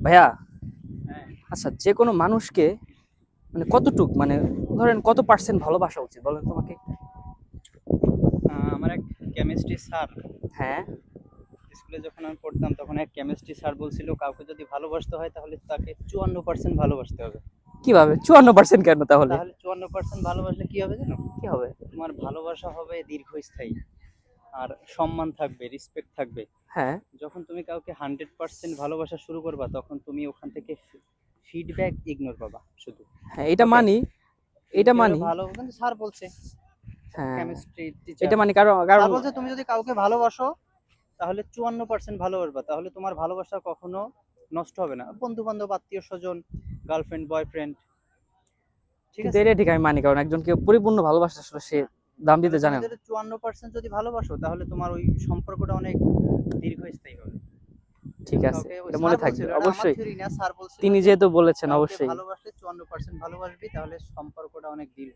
ভাইয়া, হ্যাঁ, আচ্ছা যে কোনো মানুষকে মানে কতটুক মানে ধরেন কত পার্সেন্ট ভালোবাসা উচিত বলেন তোমাকে? আমার এক কেমিস্ট্রি স্যার, হ্যাঁ। স্কুলে যখন আমি পড়তাম তখন এক কেমিস্ট্রি স্যার বলছিল কাউকে যদি ভালোবাসতে হয় তাহলে তাকে 54% ভালোবাসতে হবে। কিভাবে 54% কেন তাহলে? তাহলে 54% ভালোবাসলে কি হবে জানো? কি হবে? তোমার ভালোবাসা হবে দীর্ঘস্থায়ী, আর সম্মান থাকবে, রেসপেক্ট থাকবে। হ্যাঁ। যখন তুমি কাউকে 100% ভালোবাসা শুরু করবা তখন তুমি ওখান থেকে ফিডব্যাক ইগনোর পাবা শুধু। হ্যাঁ, এটা ওকে, মানি। তুমি এটা কিভাবে মানি। ভালো, কিন্তু স্যার বলছে, হ্যাঁ, কেমিস্ট্রি টিচার এটা মানি কারণ স্যার কারণ বলছে তুমি যদি কাউকে ভালোবাসো তাহলে 54% ভালোবাসবা, তাহলে তোমার ভালোবাসা কখনো নষ্ট হবে না। বন্ধু বান্ধব, আত্মীয় স্বজন, গার্লফ্রেন্ড, বয়ফ্রেন্ড, ঠিক কিন্তু আছে। এটা ঠিক আমি মানি কারণ একজনকে পরিপূর্ণ ভালোবাসা আসলে সে দাম দিতে তাহলে জানে তুমি না। যদি 54% যদি ভালোবাসো তাহলে তোমার ওই সম্পর্কটা অনেক দীর্ঘস্থায়ী হবে। ঠিক আছে, কাউকে, ওই এটা স্যার মনে থাকবে বলছিল, এটা আমার অবশ্যই। থিওরি না, স্যার বলছিল তিনি যে যেহেতু বলেছেন কাউকে অবশ্যই। ভালোবাসলে 54% ভালোবাসবি তাহলে সম্পর্কটা অনেক দীর্ঘ